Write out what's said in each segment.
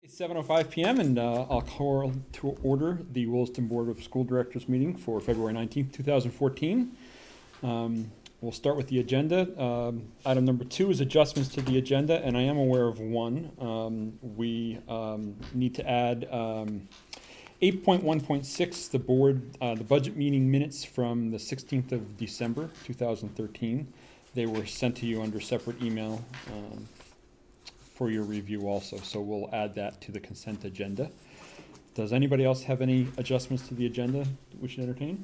It's 7:05 p.m. and I'll call to order the Williston Board of School Directors meeting for February 19th, 2014. We'll start with the agenda. Item number 2 is adjustments to the agenda, and I am aware of one. We need to add 8.1.6, the budget meeting minutes from the 16th of December, 2013. They were sent to you under separate email for your review also, so we'll add that to the consent agenda. Does anybody else have any adjustments to the agenda that we should entertain?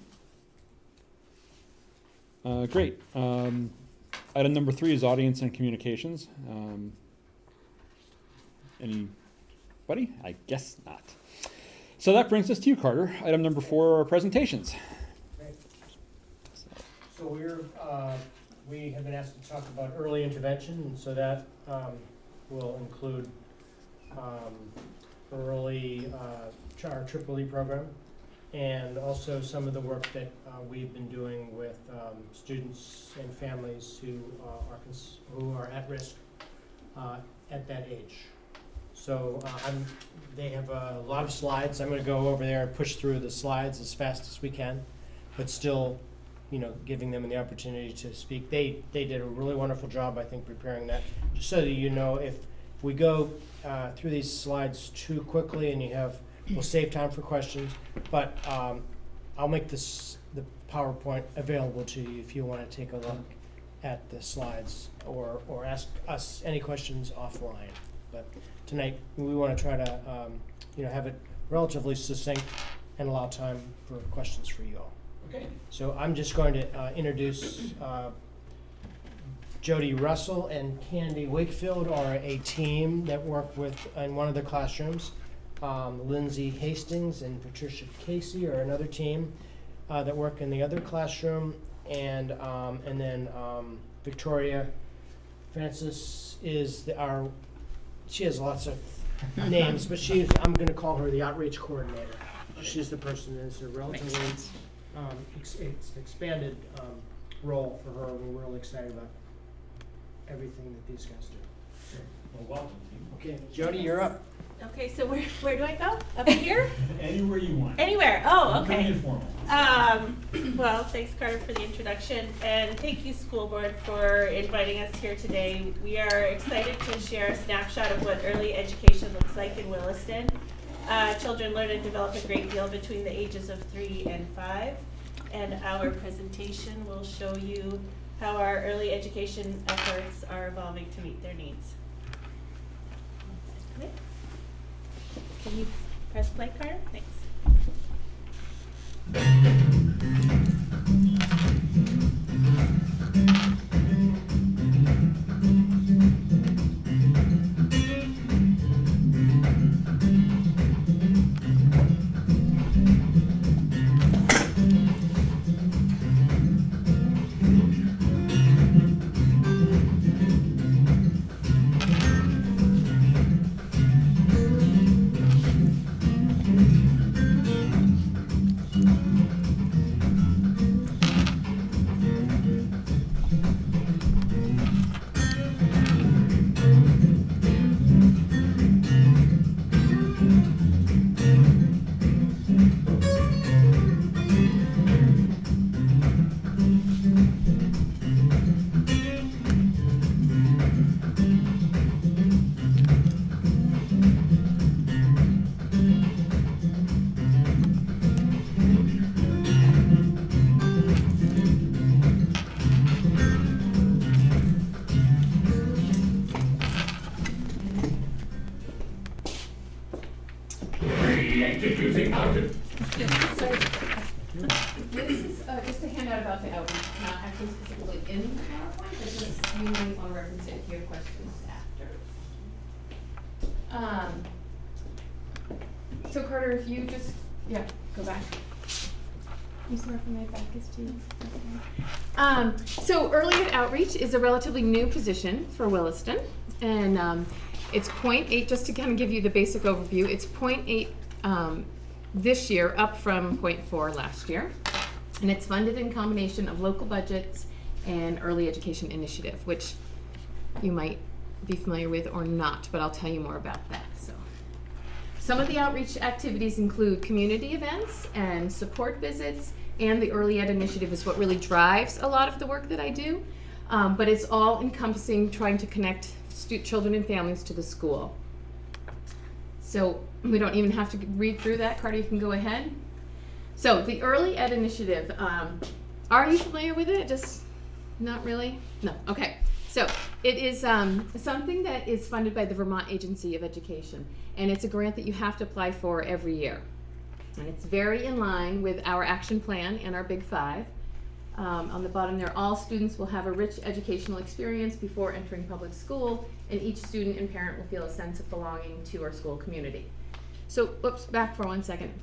Great. Item number 3 is audience and communications. Anybody? I guess not. So that brings us to you, Carter. Item number 4 are presentations. Great. So we have been asked to talk about early intervention, and so that will include early our Triple-E program, and also some of the work that we've been doing with students and families who are at risk at that age. So they have a lot of slides. I'm going to go over there and push through the slides as fast as we can, but still, giving them the opportunity to speak. They did a really wonderful job, I think, preparing that. Just so that you know, if we go through these slides too quickly and we'll save time for questions, but I'll make the PowerPoint available to you if you want to take a look at the slides or ask us any questions offline. But tonight we want to try to have it relatively succinct and allow time for questions for you all. Okay. So I'm just going to introduce Jody Russell and Candy Wakefield are a team that work in one of the classrooms. Lindsay Hastings and Patricia Casey are another team that work in the other classroom, and then Victoria Francis is she has lots of names, but I'm going to call her the outreach coordinator. She's the person that's a relatively expanded role for her. We're really excited about everything that these guys do. Well, welcome. Okay, Jody, you're up. Okay, so where do I go? Up here? Anywhere you want. Anywhere. Oh, okay. Informal. Well, thanks, Carter, for the introduction, and thank you, School Board, for inviting us here today. We are excited to share a snapshot of what early education looks like in Williston. Children learn and develop a great deal between the ages of 3 and 5, and our presentation will show you how our early education efforts are evolving to meet their needs. Okay. Can you press play, Carter? Thanks. This is just a handout about the outreach, not actually specifically in the PowerPoint, but just you might want to reference it if you have questions after. So Carter, if you just, go back. You sorry for my back is too. So early outreach is a relatively new position for Williston, and it's 0.8, just to kind of give you the basic overview, it's 0.8 this year, up from 0.4 last year. And it's funded in combination of local budgets and early education initiative, which you might be familiar with or not, but I'll tell you more about that. So Some of the outreach activities include community events and support visits, and the Early Ed Initiative is what really drives a lot of the work that I do. But it's all encompassing trying to connect children and families to the school. So we don't even have to read through that. Carter, you can go ahead. So the Early Ed Initiative, are you familiar with it? Just not really? No, okay. So it is something that is funded by the Vermont Agency of Education, and it's a grant that you have to apply for every year. And it's very in line with our action plan and our Big Five. On the bottom there, all students will have a rich educational experience before entering public school, and each student and parent will feel a sense of belonging to our school community. So, whoops, back for 1 second.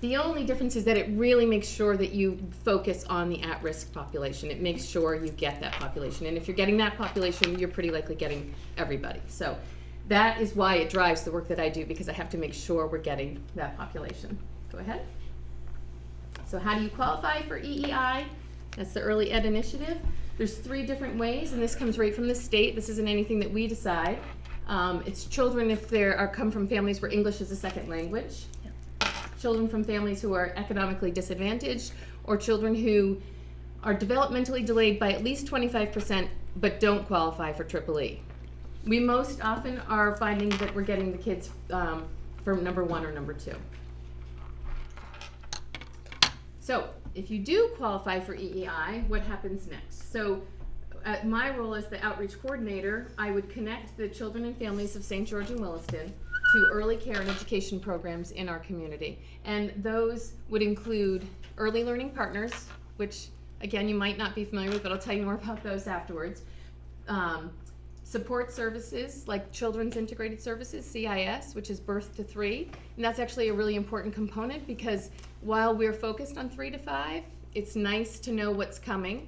The only difference is that it really makes sure that you focus on the at-risk population. It makes sure you get that population. And if you're getting that population, you're pretty likely getting everybody. So that is why it drives the work that I do, because I have to make sure we're getting that population. Go ahead. So how do you qualify for EEI? That's the Early Ed Initiative. There's 3 different ways, and this comes right from the state. This isn't anything that we decide. It's children if they come from families where English is a second language, children from families who are economically disadvantaged, or children who are developmentally delayed by at least 25% but don't qualify for EEE. We most often are finding that we're getting the kids from number 1 or number 2. So if you do qualify for EEI, what happens next? So my role as the outreach coordinator, I would connect the children and families of St. George and Williston to early care and education programs in our community. And those would include early learning partners, which again you might not be familiar with, but I'll tell you more about those afterwards. Support services like Children's Integrated Services, CIS, which is birth to 3. And that's actually a really important component, because while we're focused on 3 to 5, it's nice to know what's coming.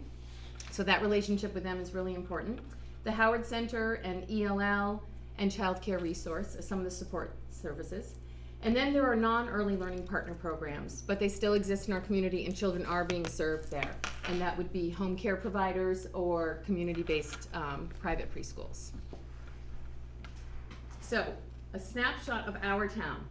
So that relationship with them is really important. The Howard Center and ELL and Child Care Resource are some of the support services. And then there are non-early learning partner programs, but they still exist in our community and children are being served there. And that would be home care providers or community-based private preschools. So, a snapshot of our town.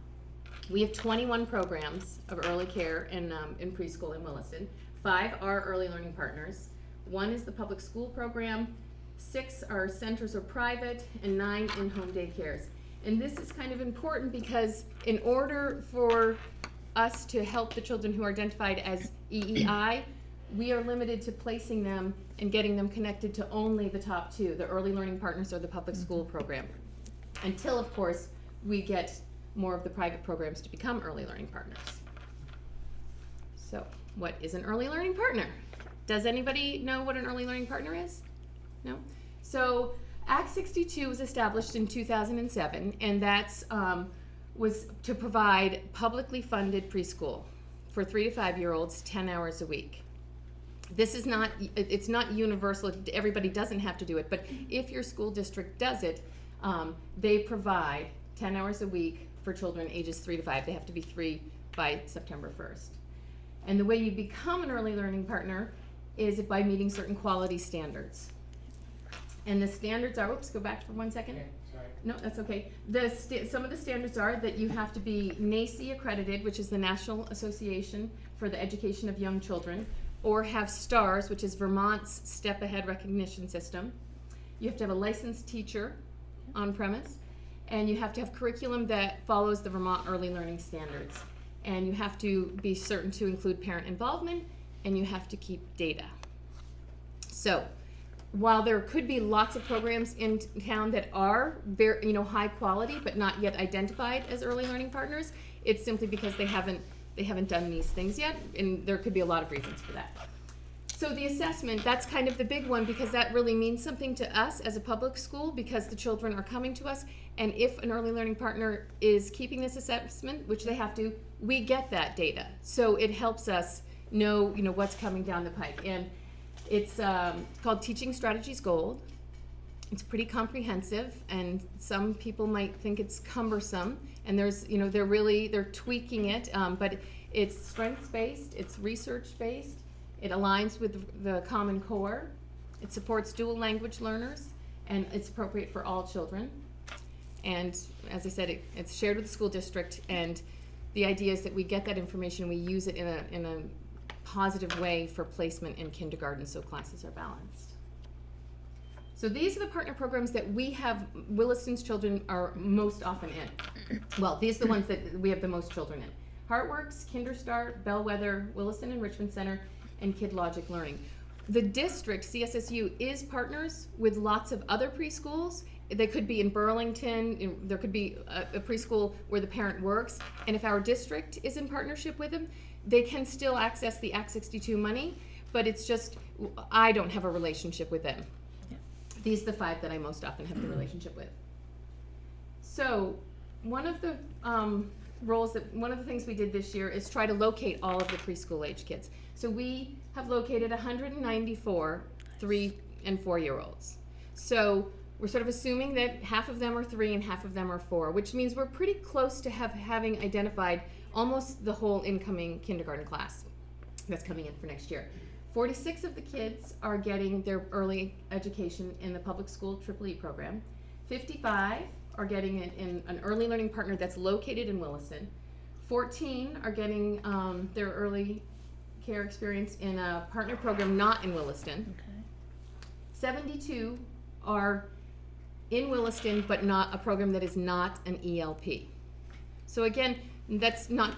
We have 21 programs of early care in preschool in Williston. 5 are early learning partners. 1 is the public school program. 6 are centers or private, and 9 in-home daycares. And this is kind of important because in order for us to help the children who are identified as EEI, we are limited to placing them and getting them connected to only the top 2, the early learning partners or the public school program. Until, of course, we get more of the private programs to become early learning partners. So, what is an early learning partner? Does anybody know what an early learning partner is? No? So, Act 62 was established in 2007, and that's was to provide publicly funded preschool for 3 to 5-year-olds 10 hours a week. This is not, it's not universal, everybody doesn't have to do it, but if your school district does it, they provide 10 hours a week for children ages 3 to 5. They have to be 3 by September 1st. And the way you become an early learning partner is by meeting certain quality standards. And the standards are, oops, go back for 1 second. Okay, sorry. No, that's okay. Some of the standards are that you have to be NACE accredited, which is the National Association for the Education of Young Children, or have STARS, which is Vermont's Step Ahead Recognition System. You have to have a licensed teacher on premise, and you have to have curriculum that follows the Vermont Early Learning Standards. And you have to be certain to include parent involvement, and you have to keep data. So, while there could be lots of programs in town that are very, high quality but not yet identified as early learning partners, it's simply because they haven't done these things yet, and there could be a lot of reasons for that. So the assessment, that's kind of the big one, because that really means something to us as a public school, because the children are coming to us, and if an early learning partner is keeping this assessment, which they have to, we get that data. So it helps us know, what's coming down the pike. And it's called Teaching Strategies Gold. It's pretty comprehensive, and some people might think it's cumbersome, and there's, they're tweaking it, but it's strengths-based, it's research-based, it aligns with the Common Core, it supports dual language learners, and it's appropriate for all children. And as I said, it's shared with the school district, and the idea is that we get that information, we use it in a positive way for placement in kindergarten so classes are balanced. So these are the partner programs that we have, Williston's children are most often in. Well, these are the ones that we have the most children in. HeartWorks, KinderStart, Bellwether, Williston Enrichment Center, and Kid Logic Learning. The district, CSSU, is partners with lots of other preschools. They could be in Burlington, there could be a preschool where the parent works, and if our district is in partnership with them, they can still access the Act 62 money, but it's just, I don't have a relationship with them. Yeah. These are the 5 that I most often have the relationship with. So, one of the one of the things we did this year is try to locate all of the preschool age kids. So we have located 194 3 and 4 year olds. So we're sort of assuming that half of them are 3 and half of them are 4, which means we're pretty close to having identified almost the whole incoming kindergarten class that's coming in for next year. 46 of the kids are getting their early education in the public school EEE program. 55 are getting it in an early learning partner that's located in Williston. 14 are getting their early care experience in a partner program not in Williston. Okay. 72 are in Williston, but not a program that is not an ELP. So again, that's not,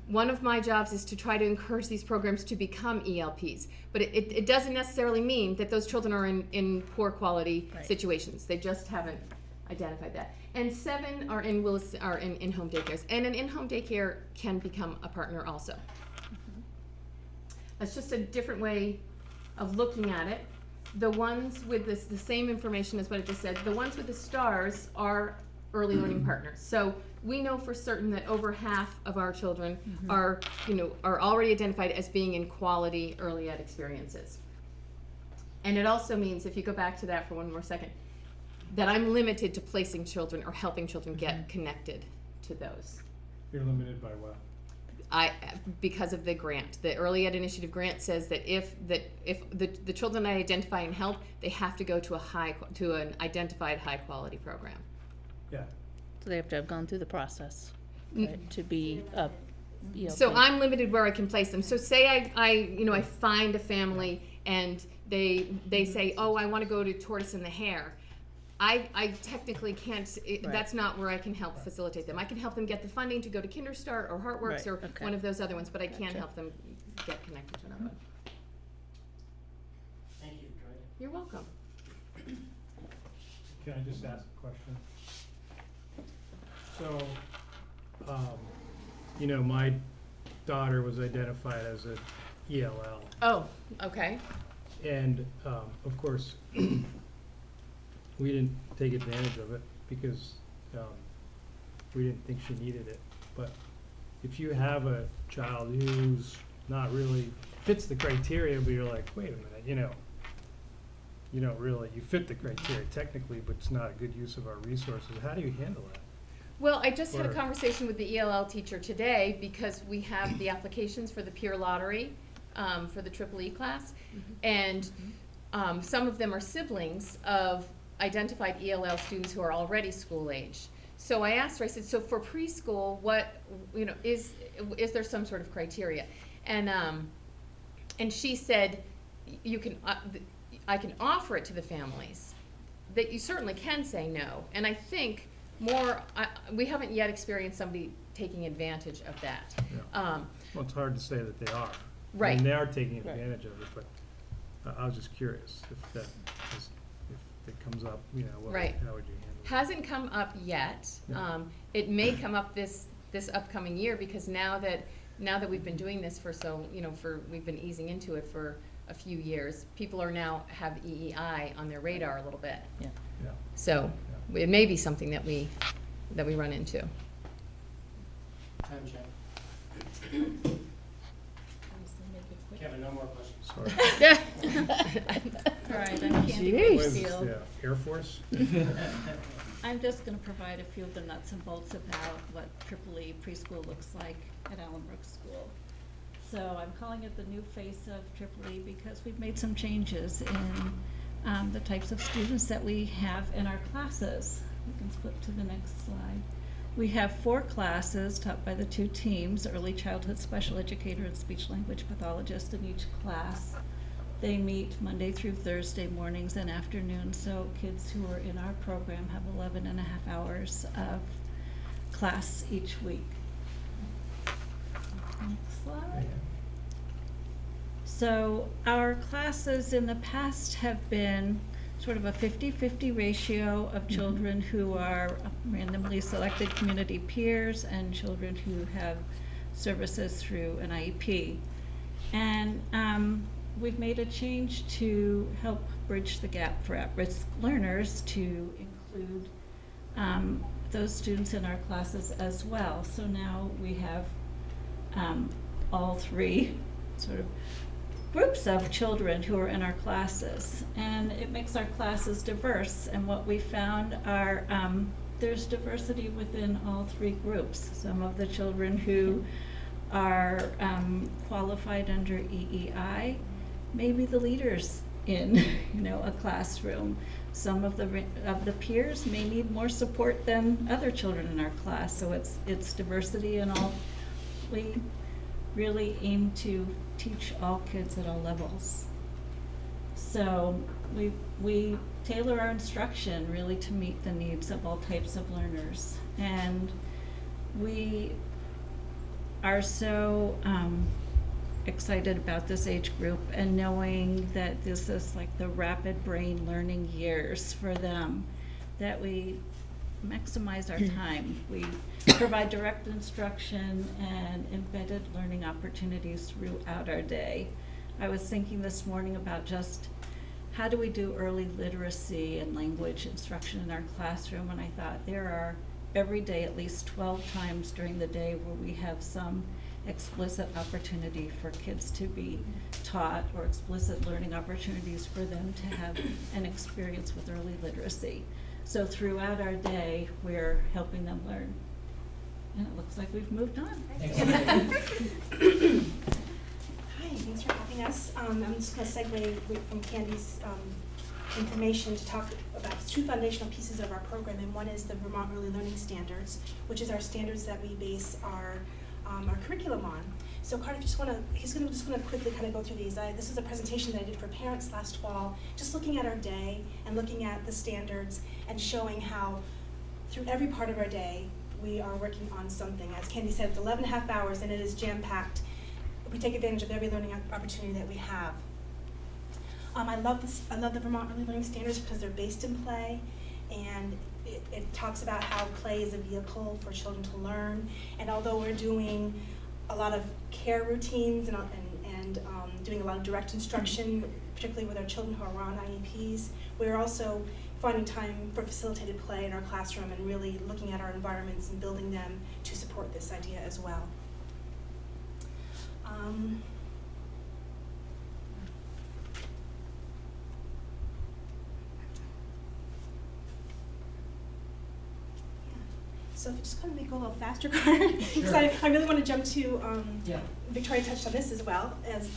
one of my jobs is to try to encourage these programs to become ELPs. But it doesn't necessarily mean that those children are in poor quality Right. situations. They just haven't identified that. And 7 are in Williston, are in in-home daycares. And an in-home daycare can become a partner also. That's just a different way of looking at it. The ones with the same information as what I just said, the ones with the stars are early learning partners. So we know for certain that over half of our children are already identified as being in quality early ed experiences. And it also means, if you go back to that for one more second, that I'm limited to placing children or helping children get connected to those. You're limited by what? Because of the grant. The Early Ed Initiative grant says that if the children I identify and help, they have to go to an identified high quality program. Yeah. So they have to have gone through the process, right, to be a ELP. So I'm limited where I can place them. So say I find a family and they say, oh, I want to go to Tortoise and the Hare. I technically can't, that's not where I can help facilitate them. I can help them get the funding to go to KinderStart or HeartWorks Right, or okay. one of those other ones, but I can't Gotcha. help them get connected to another one. Thank you, Joy. You're welcome. Can I just ask a question? So, my daughter was identified as an ELL. Oh, okay. And, of course, we didn't take advantage of it because we didn't think she needed it. But if you have a child who's not really fits the criteria, but you're like, wait a minute, you don't really, you fit the criteria technically, but it's not a good use of our resources, how do you handle that? Well, I just had a Or- conversation with the ELL teacher today because we have the applications for the peer lottery for the EEE class. And some of them are siblings of identified ELL students who are already school age. So I asked her, I said, so for preschool, is there some sort of criteria? And she said, I can offer it to the families, that you certainly can say no. And I think we haven't yet experienced somebody taking advantage of that. Yeah. Well, it's hard to say that they are. Right. And they are taking Right. advantage of it, but I was just curious if it comes up, Right. how would you handle it? Hasn't come up yet. Yeah. It may come up this upcoming year because now that we've been doing this we've been easing into it for a few years, people have EEI on their radar a little bit. Yeah. Yeah. So it may be something that we run into. Time check. Kevin, no more questions. Sorry. All right, I'm Candy Jeez. Wakefield. Yeah, Air Force? I'm just going to provide a few of the nuts and bolts about what EEE preschool looks like at Allenbrook School. So I'm calling it the new face of EEE because we've made some changes in the types of students that we have in our classes. We can flip to the next slide. We have 4 classes taught by the 2 teams, early childhood special educator and speech language pathologist in each class. They meet Monday through Thursday mornings and afternoons, so kids who are in our program have 11 and a half hours of class each week. Next slide. So our classes in the past have been sort of a 50-50 ratio of children who are randomly selected community peers and children who have services through an IEP. And we've made a change to help bridge the gap for at-risk learners to include those students in our classes as well. So now we have all 3 sort of groups of children who are in our classes, and it makes our classes diverse. And what we found are there's diversity within all 3 groups. Some of the children who are qualified under EEI may be the leaders in a classroom. Some of the peers may need more support than other children in our class. So it's diversity in all. We really aim to teach all kids at all levels. So we tailor our instruction really to meet the needs of all types of learners. And we are so excited about this age group and knowing that this is like the rapid brain learning years for them, that we maximize our time. We provide direct instruction and embedded learning opportunities throughout our day. I was thinking this morning about just how do we do early literacy and language instruction in our classroom, and I thought there are every day at least 12 times during the day where we have some explicit opportunity for kids to be taught or explicit learning opportunities for them to have an experience with early literacy. So throughout our day, we're helping them learn. And it looks like we've moved on. Hi, thanks for having us. I'm just going to segue from Candy's information to talk about 2 foundational pieces of our program, and one is the Vermont Early Learning Standards, which is our standards that we base our curriculum on. So Carter, he's just going to quickly kind of go through these. This is a presentation that I did for parents last fall, just looking at our day and looking at the standards and showing how through every part of our day we are working on something. As Candy said, it's 11 and a half hours and it is jam-packed. We take advantage of every learning opportunity that we have. I love the Vermont Early Learning Standards because they're based in play, and it talks about how play is a vehicle for children to learn. And although we're doing a lot of care routines and doing a lot of direct instruction, particularly with our children who are on IEPs, we're also finding time for facilitated play in our classroom and really looking at our environments and building them to support this idea as well. So if you just kind of go a little faster, Carter, because I really want to jump to, Victoria touched on this as well, as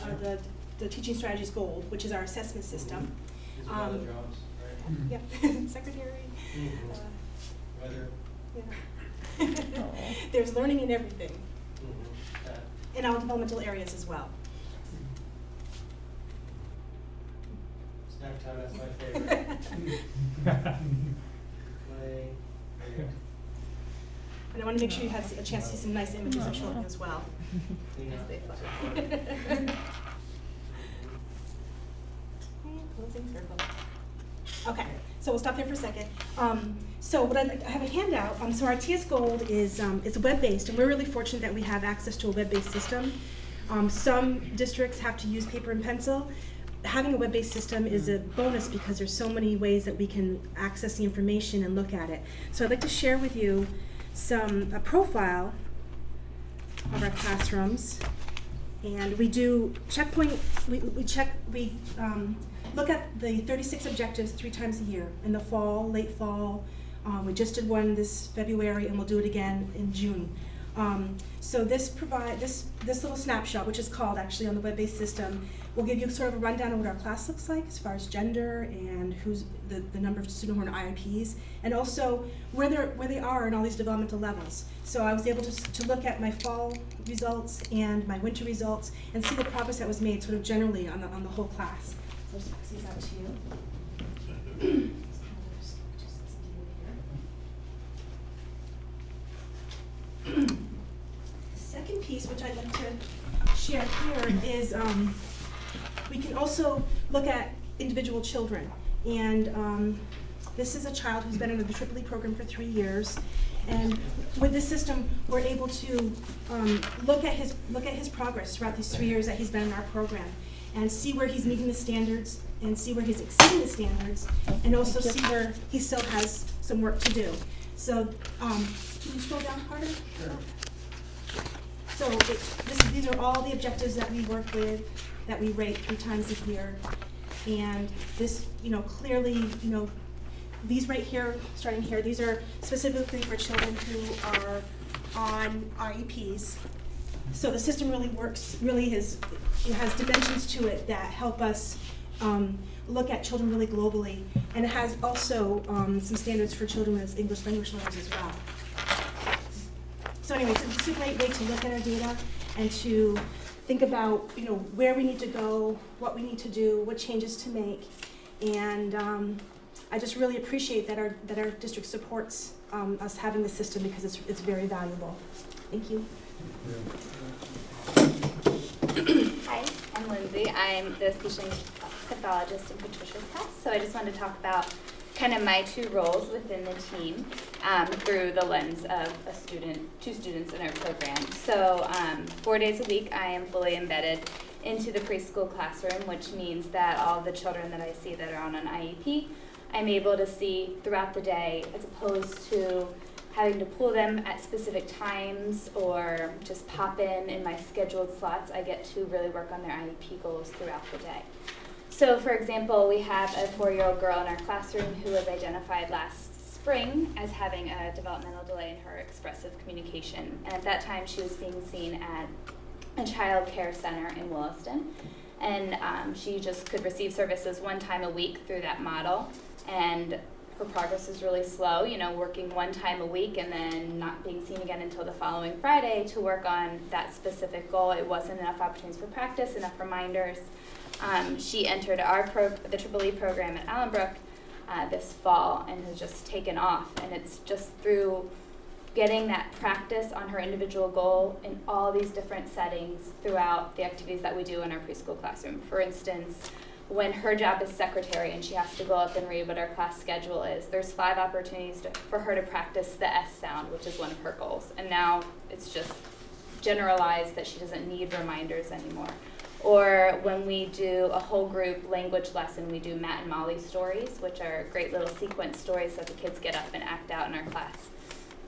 the Teaching Strategies Gold, which is our assessment system. These are other jobs, right? Yep, secretary. Weather. Yeah. There's learning in everything, in all developmental areas as well. Snack time, that's my favorite. Play. And I want to make sure you have a chance to see some nice images of children as well. As they fly. Closing circle. Okay, so we'll stop there for a second. So what I have a handout. So our TS Gold is it's web-based, and we're really fortunate that we have access to a web-based system. Some districts have to use paper and pencil. Having a web-based system is a bonus because there's so many ways that we can access the information and look at it. So I'd like to share with you a profile of our classrooms, and we do checkpoint. We look at the 36 objectives 3 times a year in the fall, late fall. We just did one this February, and we'll do it again in June. So this little snapshot, which is called actually on the web-based system, will give you sort of a rundown of what our class looks like as far as gender and who's the number of students who are in IEPs, and also where they are in all these developmental levels. So I was able to look at my fall results and my winter results and see the progress that was made sort of generally on the whole class. So I'll just pass these out to you. Second piece, which I'd like to share here, is we can also look at individual children. And this is a child who's been under the Triple E program for 3 years. And with this system, we're able to look at his progress throughout these 3 years that he's been in our program, and see where he's meeting the standards, and see where he's exceeding the standards, and also see where he still has some work to do. So, can you scroll down, Carter? Sure. So these are all the objectives that we work with, that we rate 3 times a year. And this, clearly, these right here, starting here, these are specifically for children who are on IEPs. So the system really works, it has dimensions to it that help us look at children really globally. And it has also some standards for children with English language learners as well. So anyway, so it's a great way to look at our data and to think about, where we need to go, what we need to do, what changes to make. And I just really appreciate that our district supports us having the system, because it's very valuable. Thank you. Hi, I'm Lindsay. I'm the speech and pathologist in Patricia's class. So I just wanted to talk about kind of my 2 roles within the team through the lens of 2 students in our program. So 4 days a week, I am fully embedded into the preschool classroom, which means that all the children that I see that are on an IEP, I'm able to see throughout the day, as opposed to having to pull them at specific times or just pop in my scheduled slots. I get to really work on their IEP goals throughout the day. So for example, we have a 4-year-old girl in our classroom who was identified last spring as having a developmental delay in her expressive communication. And at that time, she was being seen at a child care center in Williston. And she just could receive services 1 time a week through that model. And her progress is really slow, working 1 time a week and then not being seen again until the following Friday to work on that specific goal. It wasn't enough opportunities for practice, enough reminders. She entered the Triple E program at Allenbrook this fall and has just taken off. And it's just through getting that practice on her individual goal in all these different settings throughout the activities that we do in our preschool classroom. For instance, when her job is secretary and she has to go up and read what our class schedule is, there's 5 opportunities for her to practice the S sound, which is one of her goals. And now it's just generalized that she doesn't need reminders anymore. Or when we do a whole group language lesson, we do Matt and Molly stories, which are great little sequence stories that the kids get up and act out in our class.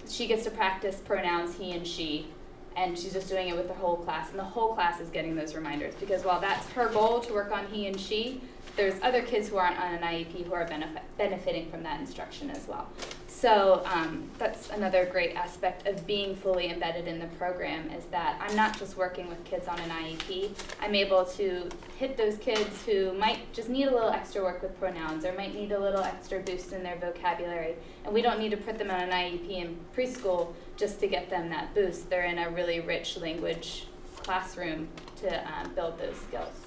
She gets to practice pronouns he and she, and she's just doing it with the whole class, and the whole class is getting those reminders, because while that's her goal to work on he and she, there's other kids who aren't on an IEP who are benefiting from that instruction as well. So that's another great aspect of being fully embedded in the program, is that I'm not just working with kids on an IEP. I'm able to hit those kids who might just need a little extra work with pronouns or might need a little extra boost in their vocabulary. And we don't need to put them on an IEP in preschool just to get them that boost. They're in a really rich language classroom to build those skills.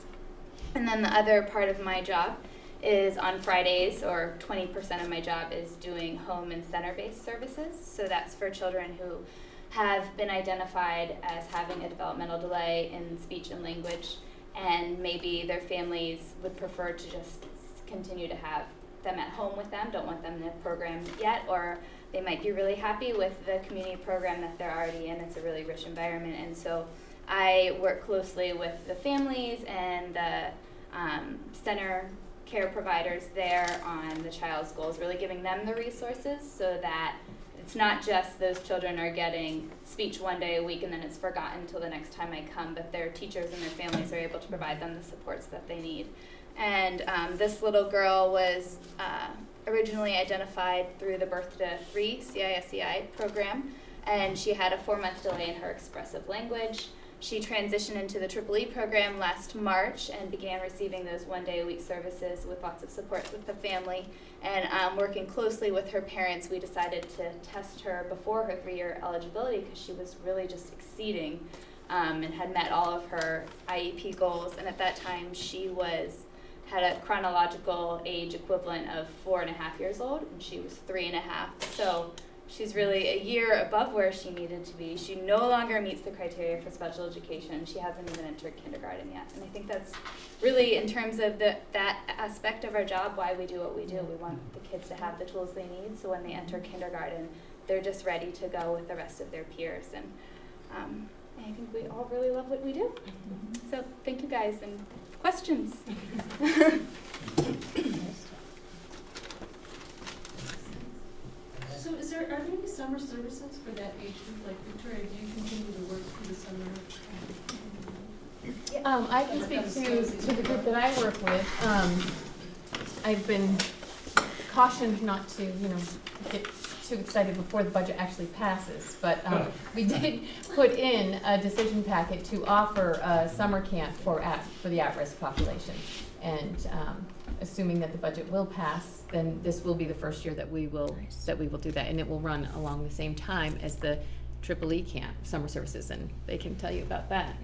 And then the other part of my job is on Fridays, or 20% of my job is doing home and center-based services. So that's for children who have been identified as having a developmental delay in speech and language, and maybe their families would prefer to just continue to have them at home with them, don't want them in the program yet, or they might be really happy with the community program that they're already in. It's a really rich environment, and so I work closely with the families and the center care providers there on the child's goals, really giving them the resources so that it's not just those children are getting speech 1 day a week and then it's forgotten until the next time I come, but their teachers and their families are able to provide them the supports that they need. And this little girl was originally identified through the Birth to 3 CISEI program. and she had a 4-month delay in her expressive language. She transitioned into the Triple E program last March and began receiving those 1-day-a-week services with lots of support with the family. And working closely with her parents, we decided to test her before her 3-year eligibility because she was really just exceeding and had met all of her IEP goals. And at that time, she had a chronological age equivalent of 4.5 years old, and she was 3.5. So she's really a year above where she needed to be. She no longer meets the criteria for special education. She hasn't even entered kindergarten yet. And I think that's really, in terms of that aspect of our job, why we do what we do. We want the kids to have the tools they need, so when they enter kindergarten, they're just ready to go with the rest of their peers. And I think we all really love what we do. So thank you guys, and questions? So are there any summer services for that age group? Like Victoria, do you continue to work through the summer? I can speak to the group that I work with. I've been cautioned not to, get too excited before the budget actually passes, but we did put in a decision packet to offer a summer camp for the at-risk population. And assuming that the budget will pass, then this will be the first year that we will do that, and it will run along the same time as the Triple E camp, summer services, and they can tell you about that.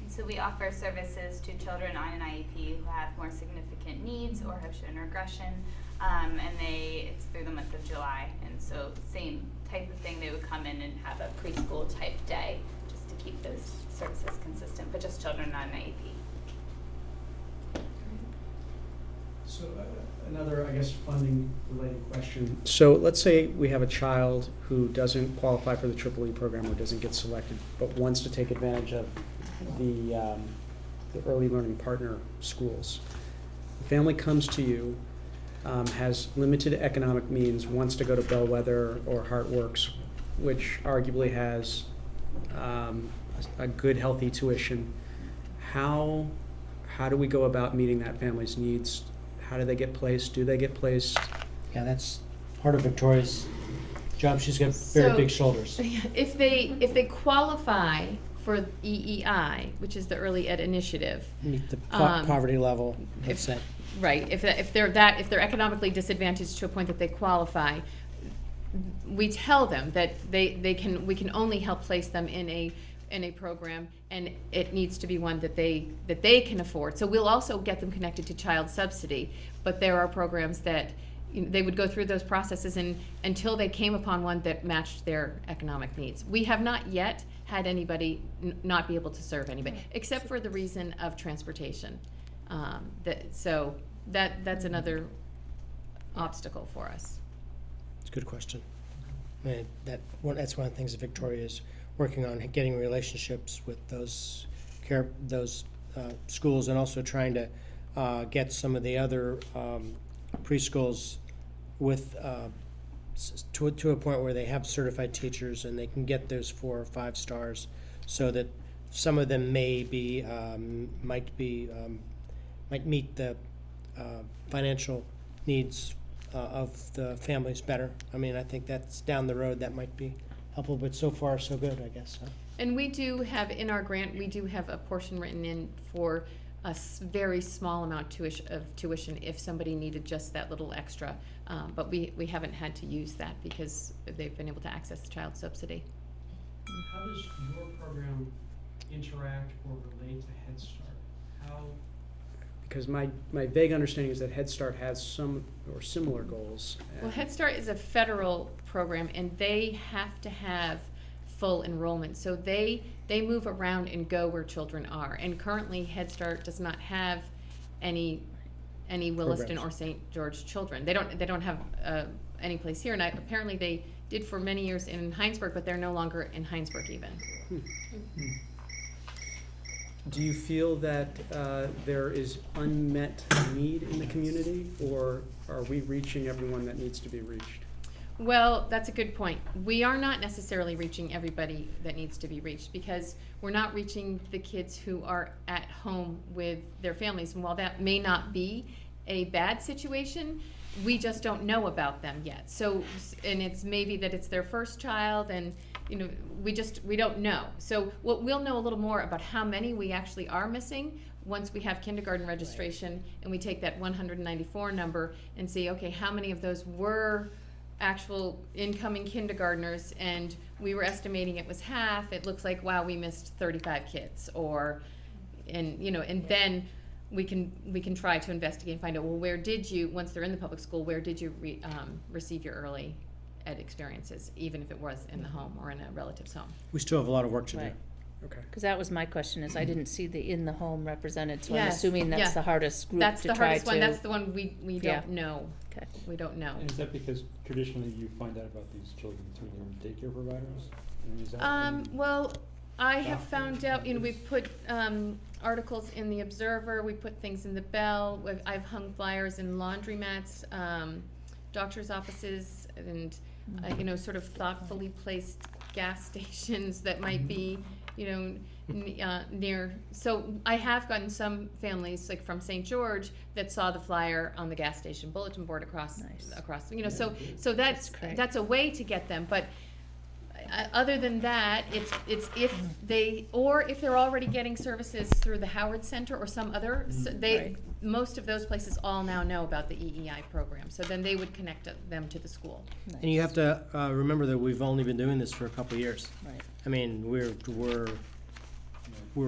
So we offer services to children on an IEP who have more significant needs or have shown regression, and it's through the month of July. And so same type of thing, they would come in and have a preschool type day just to keep those services consistent, but just children on an IEP. So another, I guess, funding related question. So let's say we have a child who doesn't qualify for the Triple E program or doesn't get selected, but wants to take advantage of the early learning partner schools. The family comes to you, has limited economic means, wants to go to Bellwether or Heartworks, which arguably has a good, healthy tuition. How do we go about meeting that family's needs? How do they get placed? Do they get placed? Yeah, that's part of Victoria's job. She's got very big shoulders. If they qualify for EEI, which is the Early Ed Initiative, Meet the poverty level. Right. If they're economically disadvantaged to a point that they qualify, we tell them that we can only help place them in a program, and it needs to be one that they can afford. So we'll also get them connected to child subsidy, but there are programs that they would go through those processes until they came upon one that matched their economic needs. We have not yet had anybody not be able to serve anybody, except for the reason of transportation. That's another obstacle for us. It's a good question. That's one of the things that Victoria is working on, getting relationships with those schools, and also trying to get some of the other preschools with to a point where they have certified teachers and they can get those 4 or 5 stars, so that some of them might meet the financial needs of the families better. I mean, I think that's down the road that might be helpful, but so far so good, I guess. Huh? And we do have, in our grant, we do have a portion written in for a very small amount of tuition if somebody needed just that little extra. But we haven't had to use that because they've been able to access the child subsidy. How does your program interact or relate to Head Start? Because my vague understanding is that Head Start has some or similar goals. Well, Head Start is a federal program, and they have to have full enrollment. So they move around and go where children are. And currently, Head Start does not have any Williston or St. George children. They don't have any place here. And apparently, they did for many years in Heinsberg, but they're no longer in Heinsberg even. Do you feel that there is unmet need in the community, or are we reaching everyone that needs to be reached? Well, that's a good point. We are not necessarily reaching everybody that needs to be reached, because we're not reaching the kids who are at home with their families. And while that may not be a bad situation, we just don't know about them yet. So, and it's maybe that it's their first child, and we don't know. So we'll know a little more about how many we actually are missing once we have kindergarten registration and we take that 194 number and see, okay, how many of those were actual incoming kindergartners, and we were estimating it was half. It looks like, wow, we missed 35 kids, then we can try to investigate and find out, well, where did you, once they're in the public school, where did you receive your early ed experiences, even if it was in the home or in a relative's home. We still have a lot of work to do. Right. Okay. Because that was my question, is I didn't see the in-the-home represented, so I'm Yes, assuming yeah. that's the hardest group That's to the try hardest one. to- That's the one we Yeah. don't know. Okay. We don't know. And is that because traditionally you find out about these children through their daycare providers? I mean, is that, Well, I have Doctors, found out, we nurses. put articles in the Observer, we put things in the Bell, I've hung flyers in laundromats, doctors' offices, and, sort of thoughtfully placed gas stations that might be, near. So I have gotten some families, like from St. George, that saw the flyer on the gas station bulletin board across, Nice. so that's great. a way to get them, but other than that, it's if they're already getting services through the Howard Center or some other, Right. most of those places all now know about the EEI program, so then they would connect them to the school. Nice. And you have to remember that we've only been doing this for a couple of years. Right. I mean, we're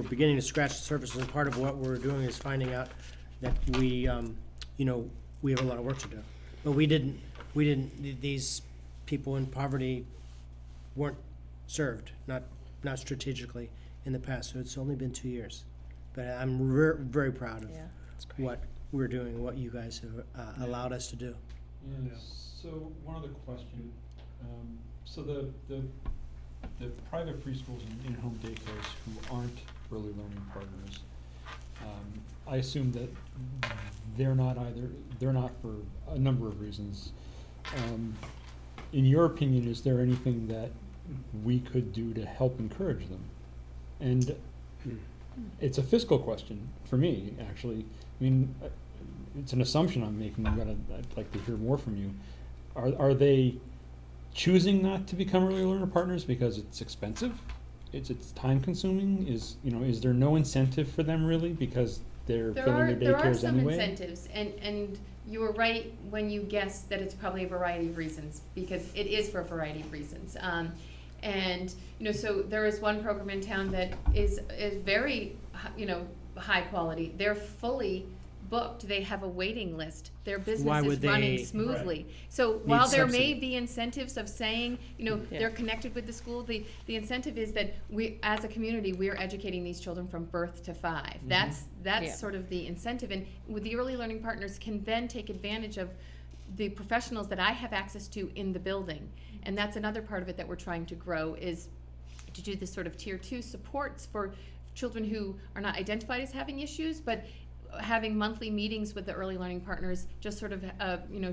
beginning to scratch the surface, and part of what we're doing is finding out that we have a lot of work to do. But these people in poverty weren't served, not strategically in the past, so it's only been 2 years. But I'm very proud of Yeah, that's great. what we're doing, what you guys have allowed us to do. Yeah, so one other question. So the private preschools and in-home daycares who aren't early learning partners, I assume that they're not for a number of reasons. In your opinion, is there anything that we could do to help encourage them? And it's a fiscal question for me, actually. I mean, it's an assumption I'm making, I'd like to hear more from you. Are they choosing not to become early learner partners because it's expensive? It's time consuming? Is there no incentive for them really because they're filling their daycares anyway? There are some incentives, and you were right when you guessed that it's probably a variety of reasons, because it is for a variety of reasons. So there is one program in town that is very, high quality. They're fully booked. They have a waiting list. Their Why business is would they- running smoothly. So while there may subsidy? be incentives of saying, they're connected with the school, the incentive is that we, as a community, we're educating these children from birth to 5. That's Yeah. sort of the incentive. And with the early learning partners can then take advantage of the professionals that I have access to in the building. And that's another part of it that we're trying to grow, is to do this sort of tier 2 supports for children who are not identified as having issues, but having monthly meetings with the early learning partners, just sort of,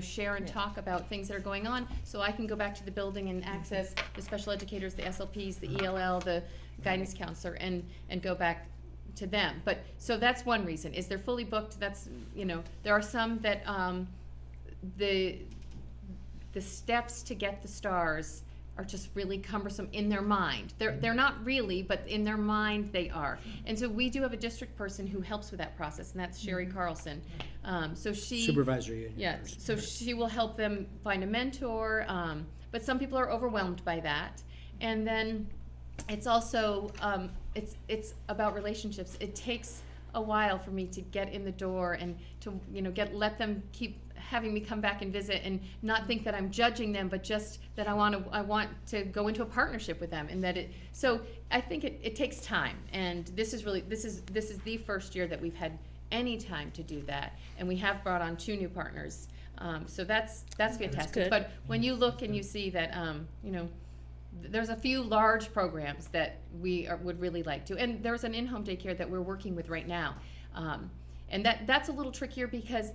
share and talk about things that are going on, so I can go back to the building and access the special educators, the SLPs, the ELL, the guidance counselor, and go back to them. But, so that's one reason, is they're fully booked. That's, there are some that, the steps to get the stars are just really cumbersome in their mind. They're not really, but in their mind they are. And so we do have a district person who helps with that process, and that's Sherry Carlson. So she Supervisory union. yeah, person. so she will help them find a mentor, but some people are overwhelmed by that. And then it's also, it's about relationships. It takes a while for me to get in the door and to, let them keep having me come back and visit, and not think that I'm judging them, but just that I want to go into a partnership with them, and that so I think it takes time, and this is the first year that we've had any time to do that, and we have brought on 2 new partners, so that's fantastic. good. But when you look and you see that, there's a few large programs that we would really like to, and there's an in-home daycare that we're working with right now, and that's a little trickier because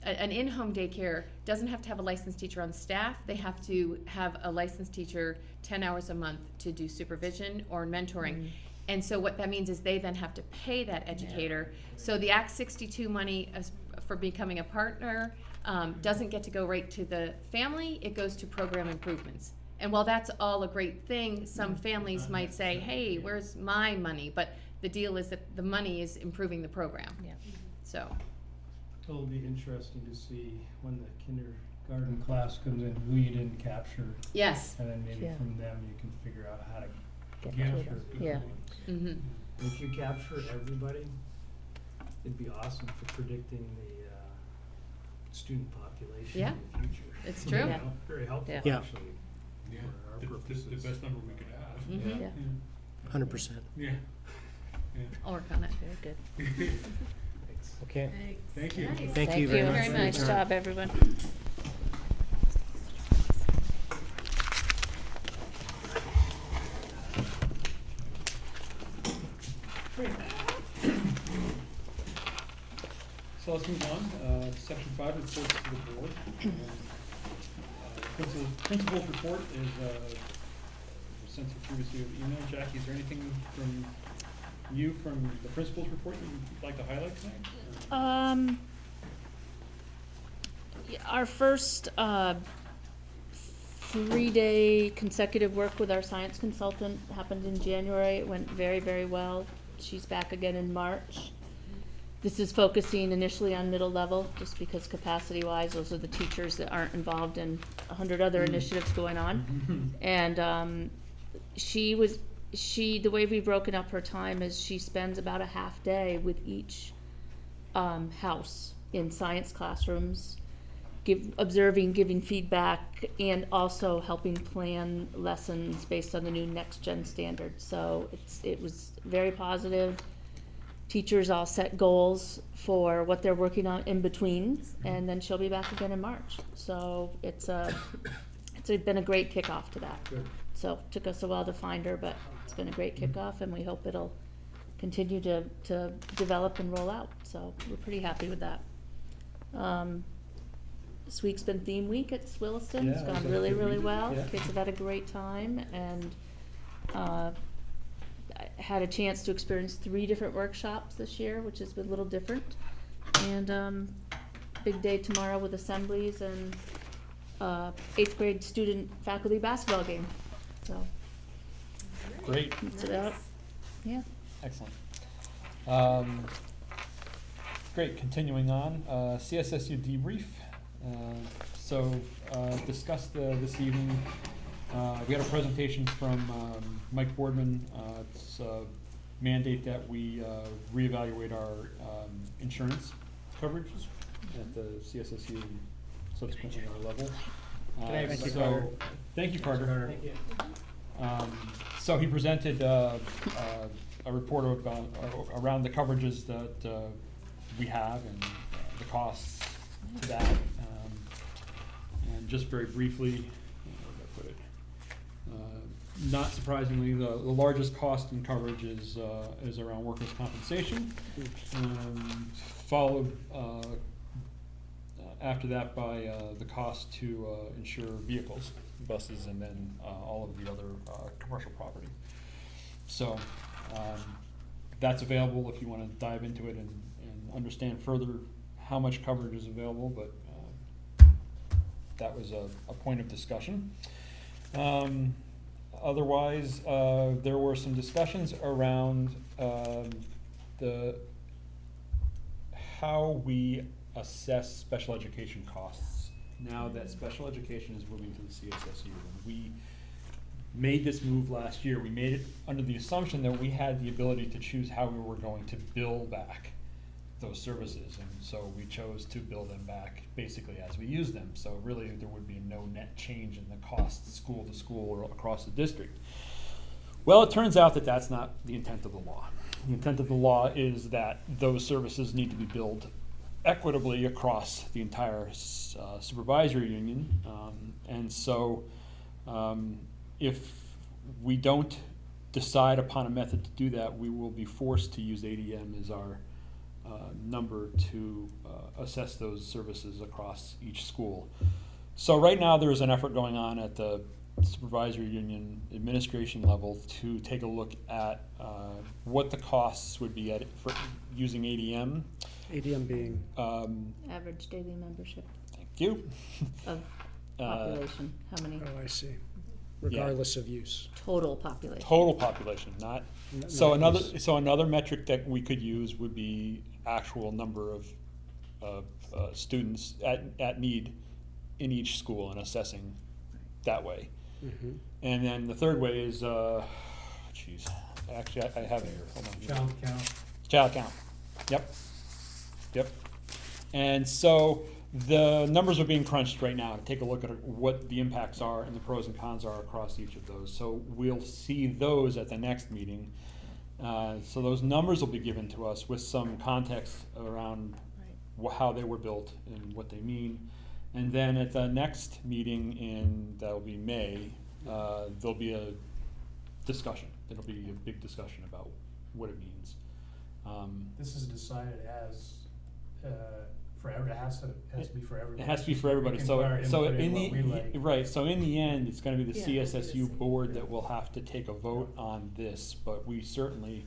an in-home daycare doesn't have to have a licensed teacher on staff. They have to have a licensed teacher 10 hours a month to do supervision or mentoring. And so what that means is they then have to pay that educator. So the Act 62 money for becoming a partner doesn't get to go right to the family. It goes to program improvements. And while that's all a great thing, some families might say, hey, where's my money? But the deal is that the money is improving the program. Yeah. So, It'll be interesting to see when the kindergarten class comes in, who you didn't capture, yes. and then maybe Yeah. from them you can figure out how to Get to capture them. people. Yeah. Mm-hmm. If you capture everybody, it'd be awesome for predicting the student population Yeah. in the future. It's You true. Yeah. know, very helpful, Yeah. actually, Yeah, for our the purposes. best number we could have. Mhm. Yeah. 100%. Yeah. I'll work on it. Very good. Okay. Thank you. Thank you very much. Very for your nice time. job, everyone. So let's move on. Section 5, reports to the board. Principal's report is sent to previously with email. Jackie, is there anything from you from the principal's report that you'd like to highlight tonight? Our first 3-day consecutive work with our science consultant happened in January. It went very, very well. She's back again in March. This is focusing initially on middle level, just because capacity-wise, those are the teachers that aren't involved in 100 other initiatives going on. And the way we've broken up her time is she spends about a half day with each house in science classrooms, observing, giving feedback, and also helping plan lessons based on the new next gen standards. So it was very positive. Teachers all set goals for what they're working on in between, and then she'll be back again in March. So it's been a great kickoff to that. Good. So it took us a while to find her, but it's been a great kickoff, and we hope it'll continue to develop and roll out. So we're pretty happy with that. This week's been theme week at Williston. It's Yeah, gone it's a really, good really week. well. Yeah. Kids have had a great time, and I had a chance to experience 3 different workshops this year, which has been a little different. And big day tomorrow with assemblies and 8th grade student faculty basketball game. So Great. that's about, yeah. Excellent. Great, continuing on, CSSU debrief. Discussed this evening, we had a presentation from Mike Boardman. It's a mandate that we reevaluate our insurance coverages at the CSSU and subsequently our level. Thank you, So- Carter. Thank you, Carter. Thank you. So he presented a report about, around the coverages that we have and the costs to that. And just very briefly, where did I put it? Not surprisingly, the largest cost in coverage is around workers' compensation, followed after that by the cost to insure vehicles, buses, and then all of the other commercial property. So that's available if you want to dive into it and understand further how much coverage is available, but that was a point of discussion. Otherwise, there were some discussions around how we assess special education costs now that special education is moving to the CSSU. And we made this move last year. We made it under the assumption that we had the ability to choose how we were going to bill back those services, and so we chose to bill them back basically as we use them. So really, there would be no net change in the costs school to school or across the district. Well, it turns out that that's not the intent of the law. The intent of the law is that those services need to be billed equitably across the entire supervisory union, and so if we don't decide upon a method to do that, we will be forced to use ADM as our number to assess those services across each school. So right now there is an effort going on at the supervisory union administration level to take a look at what the costs would be for using ADM. ADM being, Average daily membership Thank you. of population, how many? oh, I see. regardless of use. Total population. Total population, not, N- so not another, use. so another metric that we could use would be actual number of, students at need in each school and assessing that way. Mhm. And then the third way is, geez, actually, I have it here, hold on. Child count. Child count, yep, yep. And so the numbers are being crunched right now to take a look at what the impacts are and the pros and cons are across each of those. So we'll see those at the next meeting. So those numbers will be given to us with some context around how they were built and what they mean. And then at the next meeting that'll be May, there'll be a discussion. There'll be a big discussion about what it means. This is decided as, forever, it has to be for everybody. It has to be for everybody, We can so, put our so input in what we like. right, so in the end, it's gonna be the Yeah. CSSU board that will have to take a vote on this, but we certainly,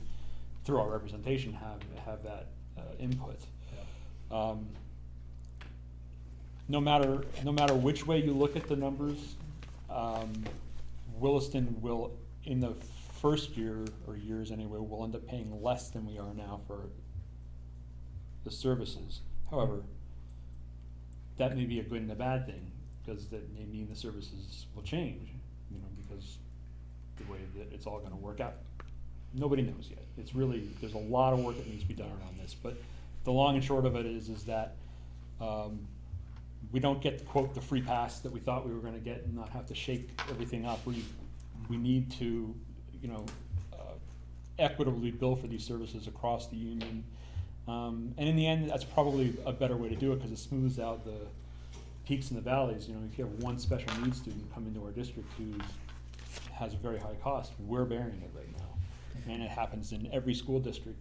through our representation, have that, input. No matter which way you look at the numbers, Williston will, in the first year, or years anyway, will end up paying less than we are now for the services. However, that may be a good and a bad thing, because that may mean the services will change, because the way that it's all gonna work out. Nobody knows yet. It's really, there's a lot of work that needs to be done around this, but the long and short of it is that, we don't get, quote, the free pass that we thought we were gonna get and not have to shake everything up. We need to, equitably bill for these services across the union. And in the end, that's probably a better way to do it, because it smooths out the peaks and the valleys. If you have one special needs student come into our district who has a very high cost, we're bearing it right now. And it happens in every school district,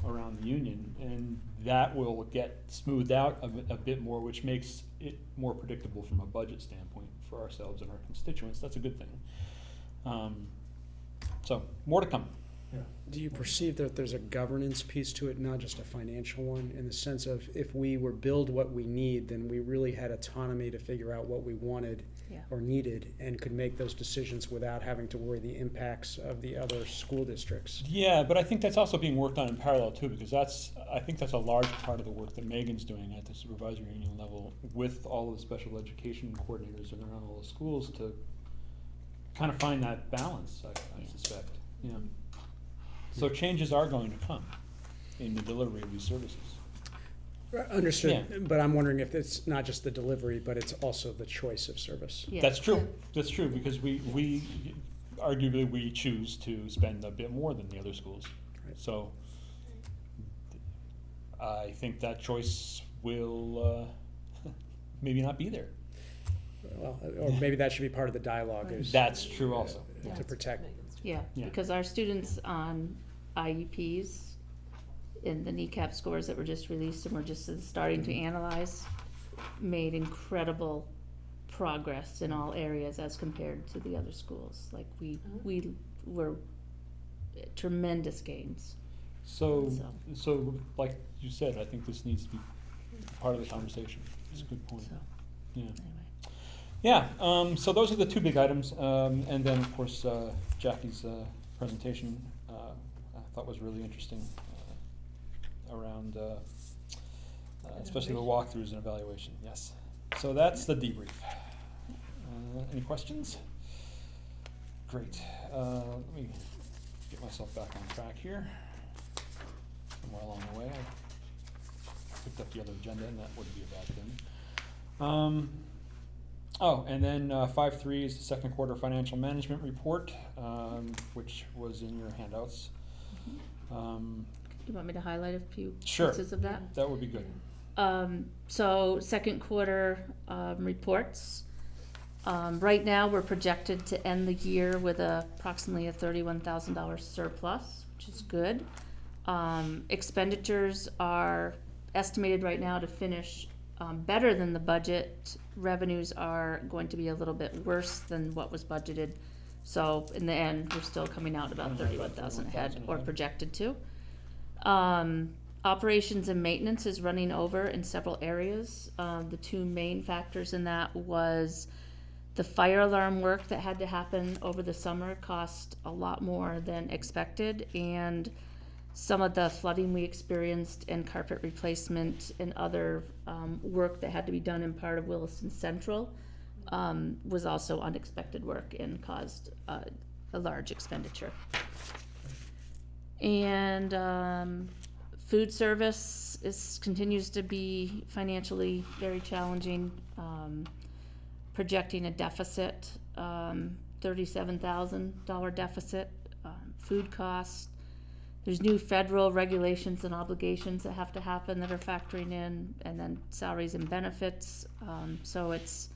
around the union, and that will get smoothed out a bit more, which makes it more predictable from a budget standpoint for ourselves and our constituents. That's a good thing. So, more to come. Do you perceive that there's a governance piece to it, not just a financial one, in the sense of if we were billed what we need, then we really had autonomy to figure out what we wanted Yeah. or needed and could make those decisions without having to worry the impacts of the other school districts? Yeah, but I think that's also being worked on in parallel too, because I think that's a large part of the work that Megan's doing at the supervisory union level with all of the special education coordinators around all the schools to kind of find that balance, I suspect, So changes are going to come in the delivery of these services. Understood, but I'm wondering if it's not just the delivery, but it's also the choice of service. Yeah. That's true, because we arguably, we choose to spend a bit more than the other schools. Right. So I think that choice will maybe not be Well, or maybe that should be part of the dialogue. Is That's true also. Yeah. to protect. Yeah, Yeah. because our students on IEPs and the kneecap scores that were just released and we're just starting to analyze made incredible progress in all areas as compared to the other schools. Like we were tremendous gains. So like you said, I think this needs to be part of the conversation. It's a good point. So Yeah. anyway, Yeah, so those are the two big items, and then, of course, Jackie's presentation, I thought was really interesting, around, especially the walkthroughs and evaluation, yes. So that's the debrief. Any questions? Great, let me get myself back on track here. Somewhere along the way, I picked up the other agenda, and that wouldn't be a bad thing. Oh, and then 5.3 is the second quarter financial management report, which was in your handouts. you want me to highlight a few Sure. pieces of that? That would be good. So second quarter reports. Right now, we're projected to end the year with approximately a $31,000 surplus, which is good. Expenditures are estimated right now to finish better than the budget. Revenues are going to be a little bit worse than what was budgeted. So in the end, we're still coming out about 31,000 ahead, or projected to. Operations and maintenance is running over in several areas. The two main factors in that was The fire alarm work that had to happen over the summer cost a lot more than expected, and some of the flooding we experienced and carpet replacement and other work that had to be done in part of Williston Central was also unexpected work and caused a large expenditure. And food service continues to be financially very challenging. Projecting a deficit, $37,000 deficit, food costs. There's new federal regulations and obligations that have to happen that are factoring in, and then salaries and benefits. So it's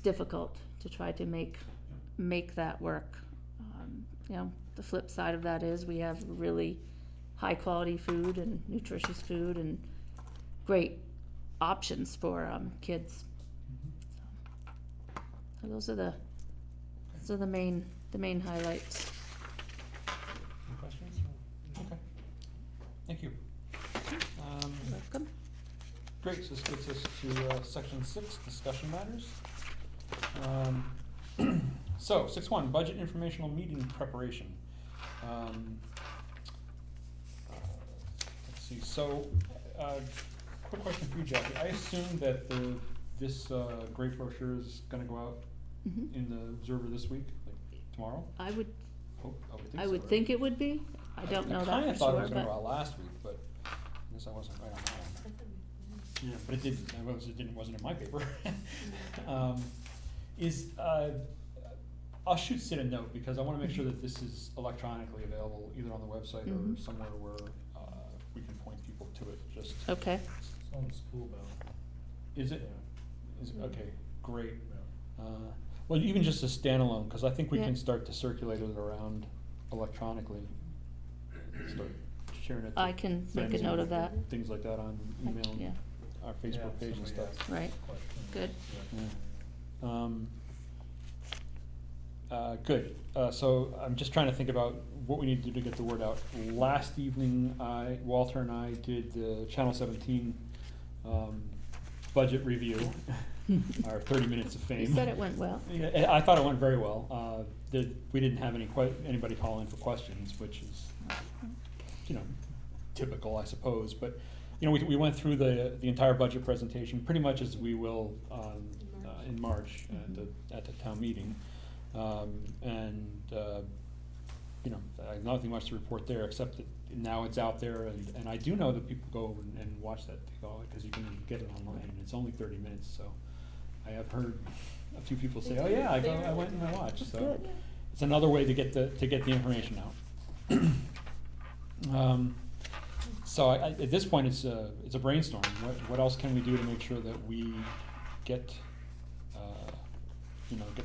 difficult to try to make that work. The flip side of that is we have really high quality food and nutritious food and great options for kids. So those are the main highlights. Any questions? Okay. Thank you. Welcome. Great, so this gets us to section 6, discussion matters. So 6.1, budget informational meeting preparation. Let's see, so quick question for you, Jackie. I assume that this great brochure is gonna go out Mhm. in the Observer this week, like tomorrow? I would I would think it would be. I don't know I that kinda for thought it sure, was gonna but go out last week, but I guess I wasn't right on that one. Yeah, but it didn't, it wasn't in my paper. I'll shoot Sid a note, because I wanna make sure that this is electronically available, either on the website or Mhm. somewhere where, we can point people to it, just. okay. It's on the school bell. Is it? Yeah. Is it, okay, great. Yeah. Well, even just a standalone, cause I think we Yeah. can start to circulate it around electronically. Start sharing it to I can make friends a note and of that. Things like that on email and Yeah. our Facebook page and stuff. Right. Good. Good. So I'm just trying to think about what we need to do to get the word out. Last evening, Walter and I did the Channel 17 budget review, our 30 minutes of fame. You said it went well. Yeah, I thought it went very well. We didn't have anybody call in for questions, which is, typical, I suppose. But, we went through the entire budget presentation, pretty much as we will in March at the town meeting. I have nothing much to report there, except that now it's out there, and I do know that people go and watch that, because you can get it online, and it's only 30 minutes, so I have heard a few people say, oh yeah, I went and I watched, so Good. it's another way to get the information out. So at this point, it's a brainstorm. What else can we do to make sure that we get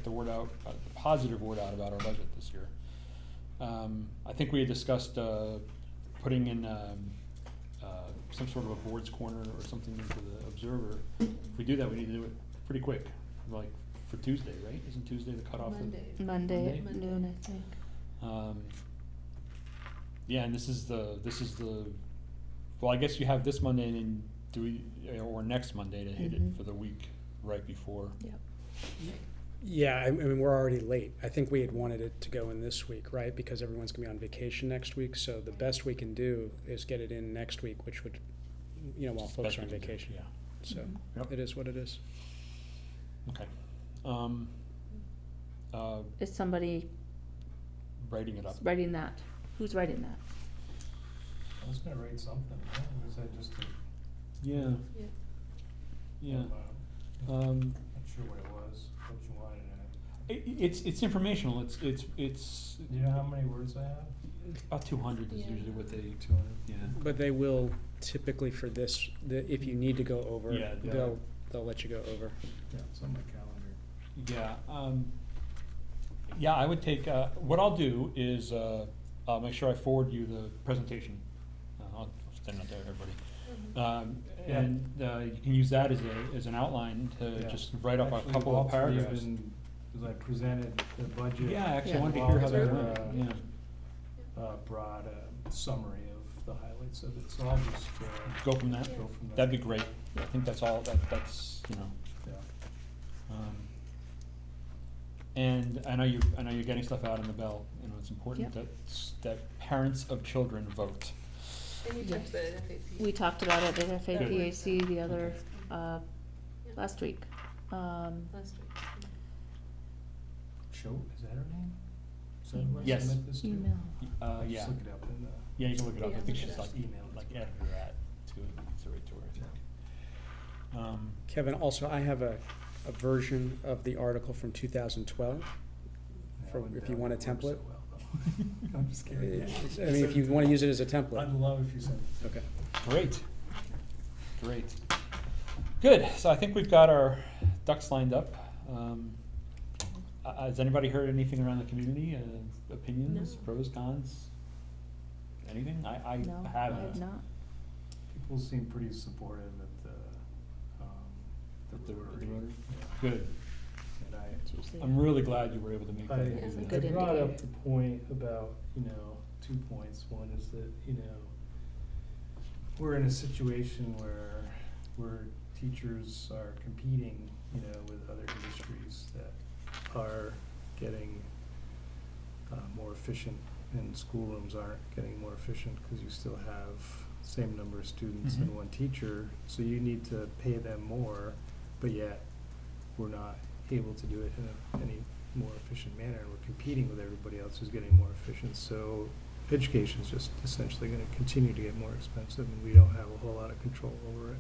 the word out, the positive word out about our budget this year? I think we had discussed putting in some sort of a board's corner or something into the Observer. If we do that, we need to do it pretty quick, like for Tuesday, right? Isn't Tuesday the cutoff? Monday at noon, I think. Yeah, and this is the. Well, I guess you have this Monday, and then or next Monday to hit it for the week right before. Yep. Yeah, I mean, we're already late. I think we had wanted it to go in this week, right? Because everyone's gonna be on vacation next week, so the best we can do is get it in next week, which would, while folks Best are on we can do, vacation. yeah. So, Yep. it is what it is. Okay. Is somebody Writing it up. writing that? Who's writing that? I was gonna write something, was that just a? Yeah. Yeah. Not sure what it was, what you wanted in it. It's informational. It's Do you know how many words I have? about 200 is usually what they. 200. Yeah. But they will typically for this, if you need to go over, Yeah, they'll let you go over. Yeah, it's on my calendar. Yeah. Yeah, I would take. What I'll do is I'll make sure I forward you the presentation. I'll send it to everybody. And you can use that as an outline to Yeah. just write up Actually, a couple of Walter paragraphs. even- Because I presented the budget. Yeah, actually, I Yeah. wanted to hear how that Walter, went. Yeah. brought a summary of the highlights of it, so I'll just, Go from that. go from there. That'd be great. I think that's all. That's Yeah. And I know you're getting stuff out in the bell. You know, it's important Yep. that parents of children vote. And you talked about it at FAP. We talked about it at Good. FAPAC the other, last week. Last week. Show, is that her name? Is that who I Yes. submit this to? Email. Yeah. Just look it up in the. Yeah, you can look it up. I Yeah, think look she's it like up. emailed, like editor at to it. It's right to her, I think. Kevin, also, I have a version of the article from 2012. That one if you want a doesn't work so template. well, though. I'm just kidding. I mean, if you want to use it as a template. I'd love if you sent it. Okay. Great. Good. So I think we've got our ducks lined up. Has anybody heard anything around the community? Opinions, No. pros, cons? Anything? I No, I haven't. have not. People seem pretty supportive at the The Rotary. Rotary? Yeah. Good. And It's usually- I'm really glad you were able to make that. It's a good I brought up indicator. the point about, 2 points. One is that, we're in a situation where teachers are competing, with other industries that are getting more efficient, and schoolrooms aren't getting more efficient because you still have the same number of students Mhm. and one teacher, so you need to pay them more, but yet we're not able to do it in any more efficient manner, and we're competing with everybody else who's getting more efficient. So education's just essentially going to continue to get more expensive, and we don't have a whole lot of control over it.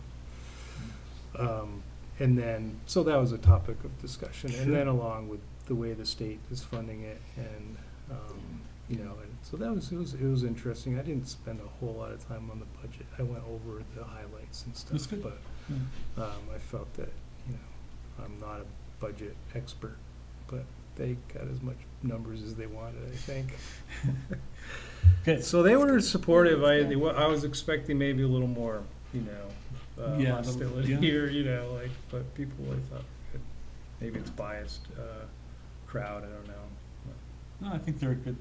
And then, so that was a topic of discussion, and then along with the way the state is funding it, and and so it was interesting. I didn't spend a whole lot of time on the budget. I went over the highlights and stuff, That's good. but I felt that I'm not a budget expert, but they got as much numbers as they wanted, I think. Good. So they were supportive. I was expecting maybe a little more, Yeah, hostility yeah. here, but people I thought were good. Maybe it's biased crowd. I don't know. No, I think they're a good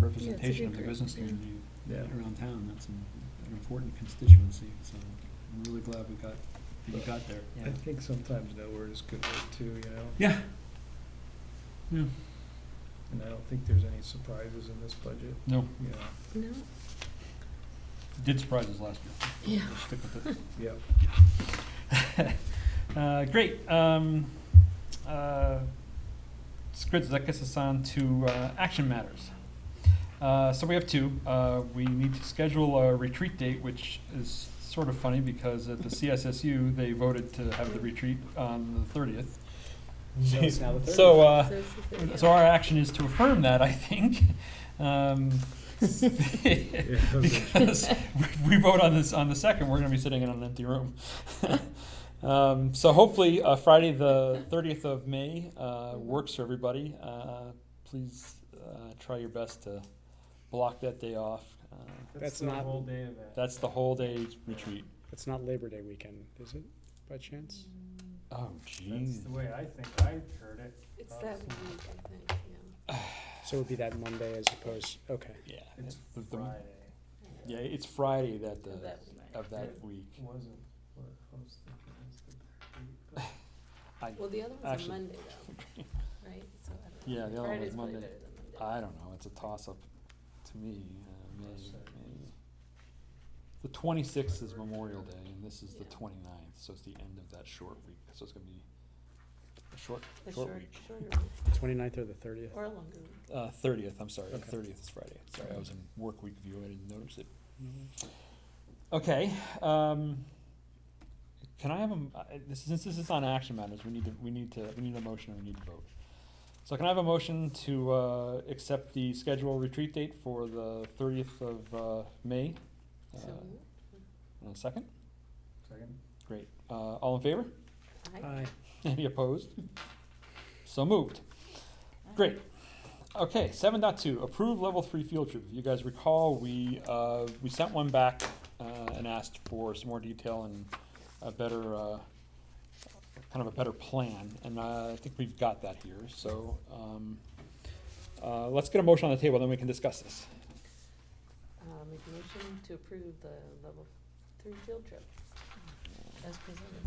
representation of the group, business yeah. community Yeah. around town. That's an important constituency, so I'm really glad that you got there. I think sometimes no word is good word too. Yeah. Yeah. And I don't think there's any surprises in this budget. No, No. it did surprise us last year. Yeah. We'll stick with Yeah. it. Great. It's good. That gets us on to action matters. So we have 2. We need to schedule a retreat date, which is sort of funny because at the CSSU, they voted to have the retreat on the 30th. So it's now the 30th. So our action is to affirm that, I think. Because we vote on this on the 2nd, we're going to be sitting in an empty room. So hopefully Friday the 30th of May works for everybody. Please try your best to block that day off. That's the not- whole day event. That's the whole day retreat. It's not Labor Day weekend, is it, by chance? Oh, That's geez. the way I think I heard it. It's that week, I think, yeah. So it would be that Monday as opposed, okay. Yeah. It's the- Friday. Yeah, it's Friday that Of that of that It week. wasn't what I was thinking was the third week, I, Well, the other one's Actually- on Monday though, right? So I don't know. Yeah, the other one was Friday's probably Monday. better than Monday. I don't know. It's a toss-up to me. May. Saturday. The 26th is Memorial Day, and this is the Yeah. 29th, so it's the end of that short week. So it's going to be a short A week. shorter week, 29th or the 30th? or a longer week. 30th, I'm sorry. Okay. The 30th is Friday. Sorry, I was in work week view. I didn't notice it. Okay. Can I have since this is on action matters, we need a motion and we need to vote. So can I have a motion to accept the scheduled retreat date for the 30th of May? So, And a second? Second? Great. All in favor? Aye. Any opposed? So moved. Great. Okay, 7.2, approve level 3 field trip. You guys recall, we sent one back and asked for some more detail and a better, kind of a better plan, and I think we've got that here. So let's get a motion on the table, then we can discuss this. make a motion to approve the level 3 field trip as presented.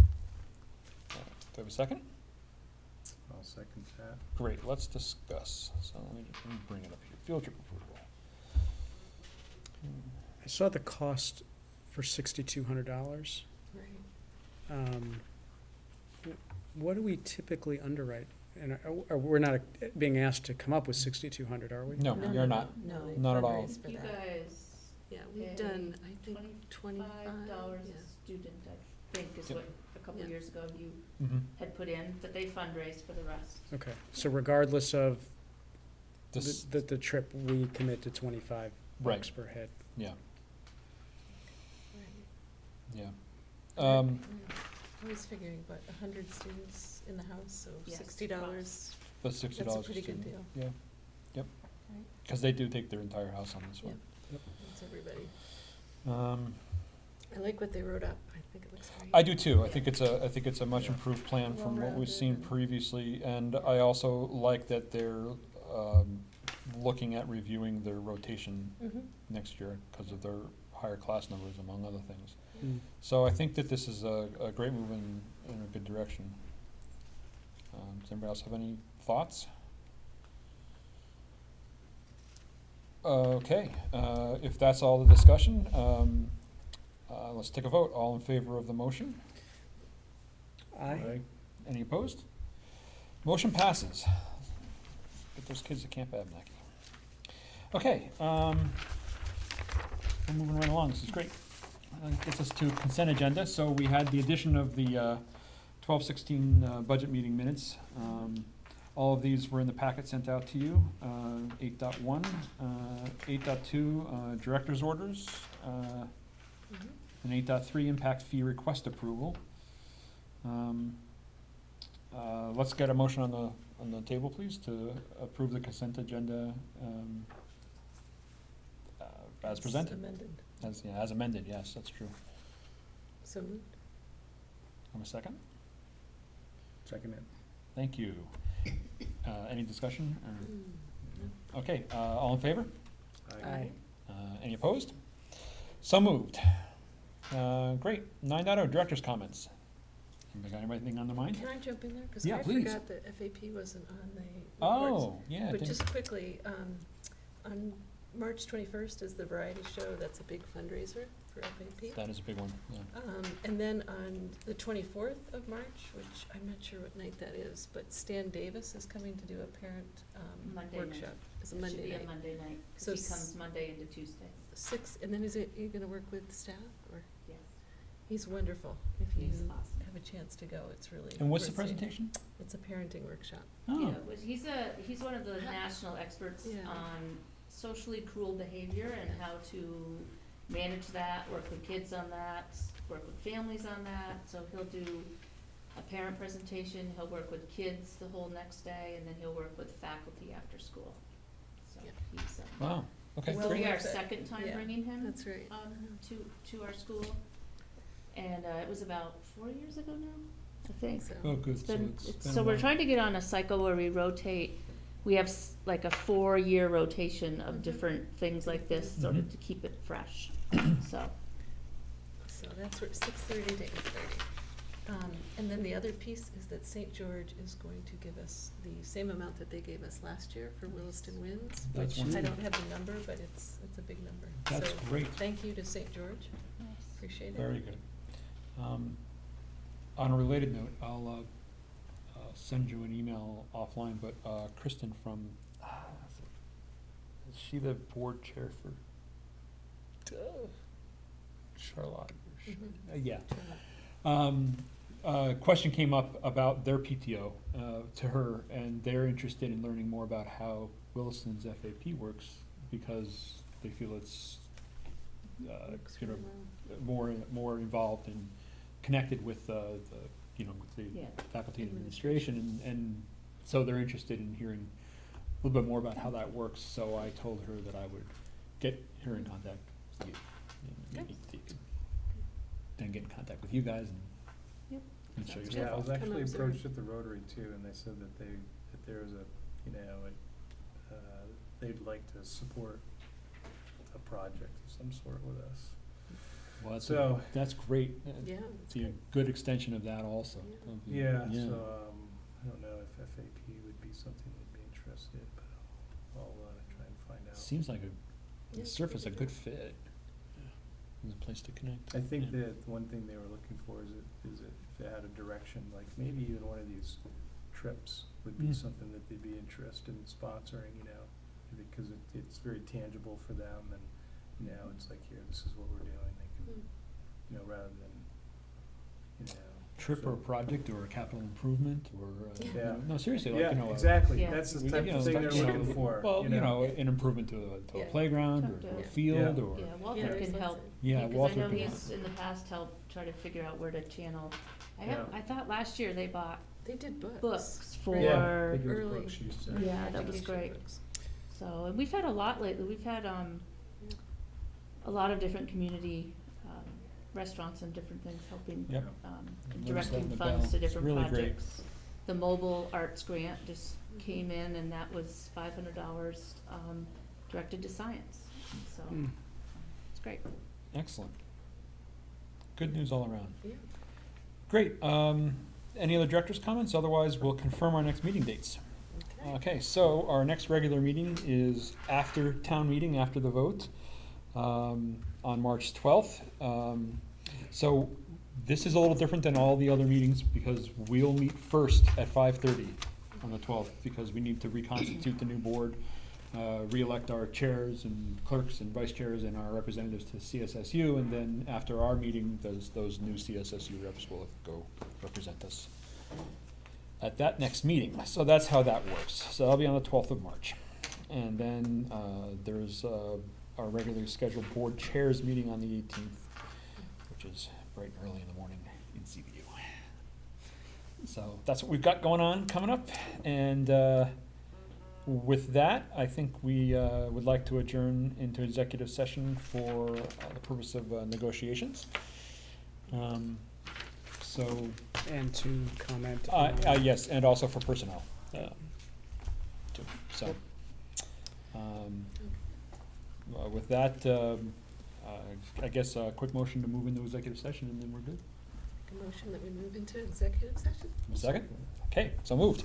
Do I have a second? I'll second that. Great, let's discuss. So let me bring it up here. Field trip approval. I saw the cost for $6,200. What do we typically underwrite? And we're not being asked to come up with 6,200, are we? No, you're not. No, they Not at all. fundraise for You that. guys Yeah, we've pay done, I think, $25. $25 yeah. a student, I think, is Yep. what a couple Yeah. years ago you Mm-hmm. had put in, but they fundraise for the rest. Okay, so regardless of This, the trip, we commit to 25 Right. bucks per head. yeah, yeah. I was figuring about 100 students in the house, so Yes, $60. That's $60 That's a a pretty good student. deal. Yeah, yep. Right. Because they do take their entire house on this Yeah. one. That's everybody. Um, I like what they wrote up. I think it looks great. I do too. I think it's a much Yeah. improved plan from what we've Well-rounded seen and- previously, and I also like that they're looking at reviewing their rotation Mhm. next year because of their higher class numbers, among other things. Mm. So I think that this is a great move in a good direction. Does anybody else have any thoughts? Okay, if that's all the discussion, let's take a vote. All in favor of the motion? Aye. Any opposed? Motion passes. Get those kids to Camp Abnaki. Okay, we're moving right along, this is great. Gets us to consent agenda, so we had the addition of the 12-16 budget meeting minutes. All of these were in the packet sent out to you, 8.1, 8.2, director's orders, and 8.3, impact fee request approval. Let's get a motion on the table, please, to approve the consent agenda as presented. Amended. As amended, yes, that's true. So moved. Have a second? Second it. Thank you. Any discussion? Okay, all in favor? Aye. Any opposed? So moved. Great. 9.0, director's comments. Anybody got anything on their mind? Can I jump in there? Because Yeah, I please. forgot that FAP wasn't on the reports. Oh, yeah. But didn't- just quickly, on March 21st is the variety show. That's a big fundraiser for FAP. That is a big one, yeah. And then on the 24th of March, which I'm not sure what night that is, but Stan Davis is coming to do a parent Monday night. workshop. It's a It should Monday be a night. Monday night, 'cause So he s- comes Monday into Tuesday. 6, and then is it, you gonna work with staff, or? Yes. He's wonderful. If you He's awesome. have a chance to go, it's really. And what's the worth seeing. presentation? It's a parenting workshop. Oh, Yeah, but he's one of the national experts Yeah. on socially cruel behavior and how to manage that, work with kids on that, work with families on that. So he'll do a parent presentation, he'll work with kids the whole next day, and then he'll work with faculty after school. So Yeah. he's, wow, okay, Well, this will be our worth it. second time Yeah, bringing him, That's right. to our school. And, it was about 4 years ago now, I think. So, Oh, good, It's so been, it's it's, been a so we're while. trying to get on a cycle where we rotate, we have like a 4-year rotation of Mhm. different things like this, sort of Mhm. to keep it fresh, so. so that's where 6:30 to 8:30. And then the other piece is that St. George is going to give us the same amount that they gave us last year for Williston Wins, That's which I wonderful. don't have the number, but it's a big number. That's So great. thank you to St. George. Appreciate it. Very good. On a related note, I'll send you an email offline, but Kristen from, is she the board chair for Charlotte? Mhm. Yeah. Question came up about their PTO to her, and they're interested in learning more about how Williston's FAP works because they feel it's Works you know, really well. more involved and connected with the with the Yeah. faculty and administration, and so they're interested in hearing a little bit more about how that works. So I told her that I would get her in contact with you, and maybe they could then get in contact with you guys Yep. and show Sounds yourself Yeah, I was off. actually observe. approached at the Rotary too, and they said that there was they'd like to support a project of some sort with us. Well, So- that's great. Yeah, It's a good extension of that also. Yeah. of the- Yeah, so, I don't know if FAP would be something they'd be interested in, but I'll try and find out. Seems like on Yeah, the surface a pretty good good. fit. It's a place to connect. I think Yeah. that one thing they were looking for is if it had a direction, like maybe even one of these trips would be Mm. something that they'd be interested in sponsoring, you know, because it's very tangible for them, and, you know, it's like, here, this is what we're doing, they can, Mm. you know, rather than, you know. Trip or so- project or a capital improvement or, Yeah. no, seriously, like, Yeah, you know. exactly, Yeah. that's the we- type you of know, thing like, they're you know, looking for, Well, you know, an improvement to a Yeah. playground Talk or to to a him. field Yeah. or. Yeah, Yeah, Walter there's can lots help. of- Yeah, Because Walter I know can he's help. in the past helped try to figure out where to channel. Yeah. I thought last year they bought They did books. books for, Yeah, they give us Early books, she used to say. Yeah, that was education great. books. so, and we've had a lot lately. We've had, a lot of different community, restaurants and different things helping, Yep. and Noticed that in directing the funds bell. to It's different really great. projects. The mobile arts grant just came in and that was $500, directed to science, so, Mm. it's great. Excellent. Good news all around. Yeah. Great. Any other director's comments? Otherwise, we'll confirm our next meeting dates. Okay. Okay, so our next regular meeting is after town meeting, after the vote, on March 12th. So this is a little different than all the other meetings because we'll meet first at 5:30 on the 12th because we need to reconstitute the new board, re-elect our chairs and clerks and vice chairs and our representatives to CSSU, and then after our meeting, those new CSSU reps will go represent us at that next meeting. So that's how that works. So that'll be on the 12th of March. And then there's our regularly scheduled board chairs meeting on the 18th, which is bright and early in the morning in CVU. So that's what we've got going on coming up. And with that, I think we would like to adjourn into executive session for the purpose of negotiations. So, And to comment on. yes, and also for personnel, too. So, with that, I guess a quick motion to move into executive session and then we're good. Make a motion that we move into executive session. A second? Okay, so moved.